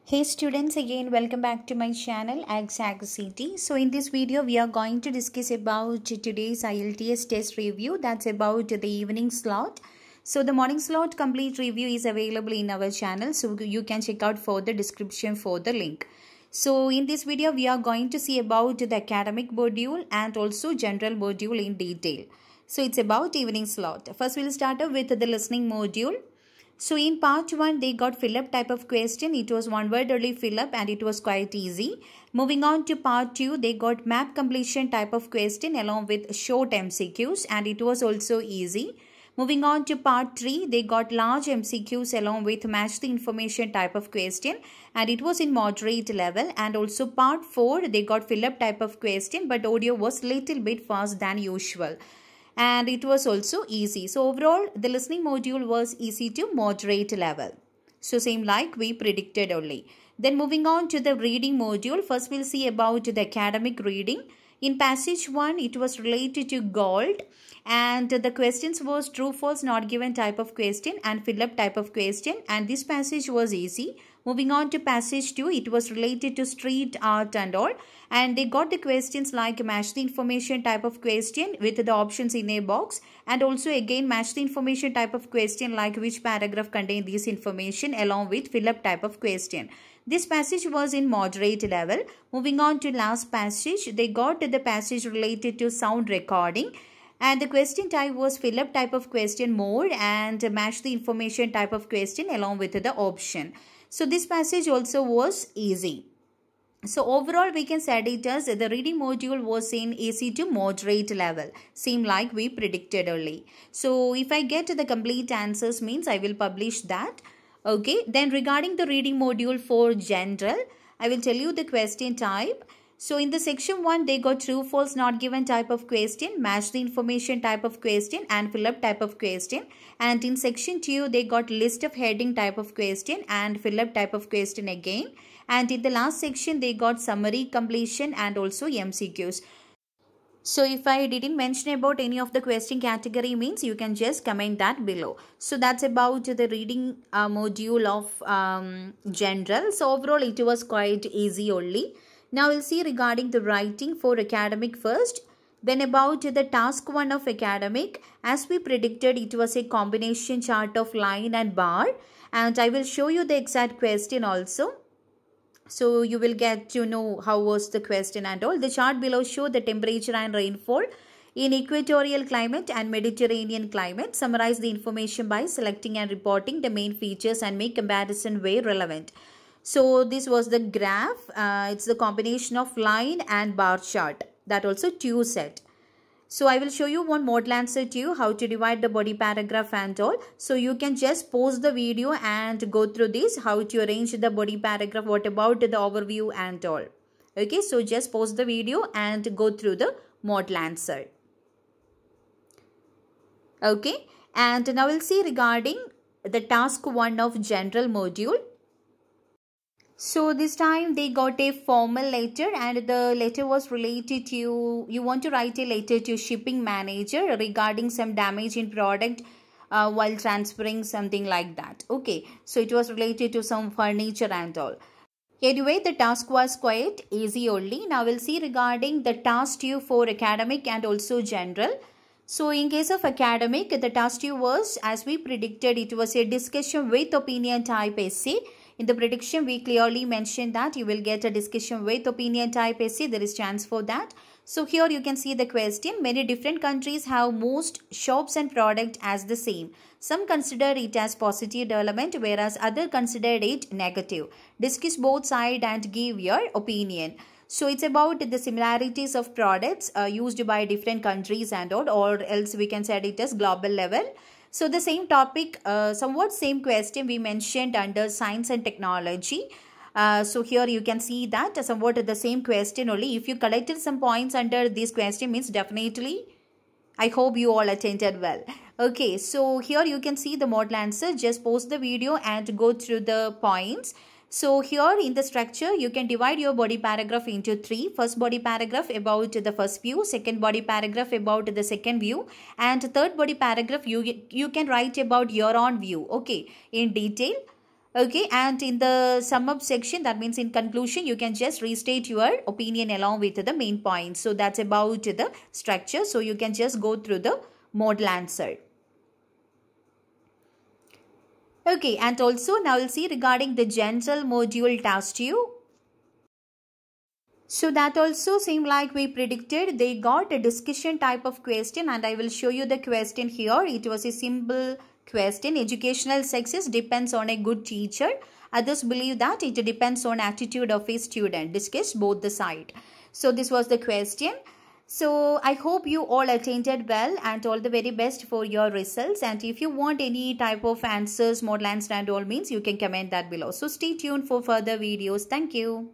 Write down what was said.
Hey students, again welcome back to my channel AgSagCity. So in this video we are going to discuss about today's IELTS test review. That's about the evening slot. So the morning slot complete review is available in our channel, so you can check out for the description for the link. So in this video we are going to see about the academic module and also general module in detail. So it's about evening slot. First we'll start off with the listening module. So in part 1, they got fill-up type of question. It was one word only fill-up and it was quite easy. Moving on to part 2, they got map completion type of question along with short MCQs and it was also easy. Moving on to part 3, they got large MCQs along with match the information type of question and it was in moderate level. And also part 4, they got fill-up type of question but audio was little bit fast than usual. And it was also easy. So overall, the listening module was easy to moderate level. So same like we predicted only. Then moving on to the reading module. First we'll see about the academic reading. In passage 1, it was related to gold. And the questions was true, false, not given type of question and fill up type of question. And this passage was easy. Moving on to passage 2, it was related to street art and all. And they got the questions like match the information type of question with the options in a box. And also again match the information type of question like which paragraph contain this information along with fill up type of question. This passage was in moderate level. Moving on to last passage, they got the passage related to sound recording. And the question type was fill up type of question more and match the information type of question along with the option. So this passage also was easy. So overall we can say it as the reading module was in easy to moderate level. Same like we predicted early. So if I get the complete answers means I will publish that. Okay. Then regarding the reading module for general, I will tell you the question type. So in the section 1, they got true, false, not given type of question, match the information type of question and fill up type of question. And in section 2, they got list of heading type of question and fill up type of question again. And in the last section, they got summary, completion and also MCQs. So if I didn't mention about any of the question category means you can just comment that below. So that's about the reading module of general. So overall it was quite easy only. Now we'll see regarding the writing for academic first. Then about the task 1 of academic, as we predicted, it was a combination chart of line and bar. And I will show you the exact question also. So you will get to know how was the question and all. The chart below show the temperature and rainfall in equatorial climate and Mediterranean climate. Summarize the information by selecting and reporting the main features and make comparison where relevant. So this was the graph. It's the combination of line and bar chart. That also two set. So I will show you one model answer to you how to divide the body paragraph and all. So you can just pause the video and go through this, how to arrange the body paragraph, what about the overview and all. Okay, so just pause the video and go through the model answer. Okay, and now we'll see regarding the task 1 of general module. So this time they got a formal letter and the letter was related to, you want to write a letter to shipping manager regarding some damage in product while transferring something like that. Okay, so it was related to some furniture and all. Anyway, the task was quite easy only. Now we'll see regarding the task 2 for academic and also general. So in case of academic, the task 2 was, as we predicted, it was a discussion with opinion type essay. In the prediction, we clearly mentioned that you will get a discussion with opinion type essay. There is chance for that. So here you can see the question. Many different countries have most shops and product as the same. Some consider it as positive development, whereas others consider it negative. Discuss both sides and give your opinion. So it's about the similarities of products used by different countries and all, or else we can say it as global level. So the same topic, somewhat same question we mentioned under science and technology. So here you can see that somewhat the same question only. If you collected some points under this question means definitely, I hope you all attended well. Okay, so here you can see the model answer. Just pause the video and go through the points. So here in the structure, you can divide your body paragraph into 3. First body paragraph about the first view, second body paragraph about the second view, and third body paragraph you can write about your own view, okay, in detail. Okay, and in the sum up section, that means in conclusion, you can just restate your opinion along with the main points. So that's about the structure. So you can just go through the model answer. Okay, and also now we'll see regarding the general module task 2. So that also seemed like we predicted. They got a discussion type of question, and I will show you the question here. It was a simple question. Educational success depends on a good teacher. Others believe that it depends on attitude of a student. Discuss both the side. So this was the question. So I hope you all attended well, and all the very best for your results. And if you want any type of answers, model answer and all means, you can comment that below. So stay tuned for further videos. Thank you.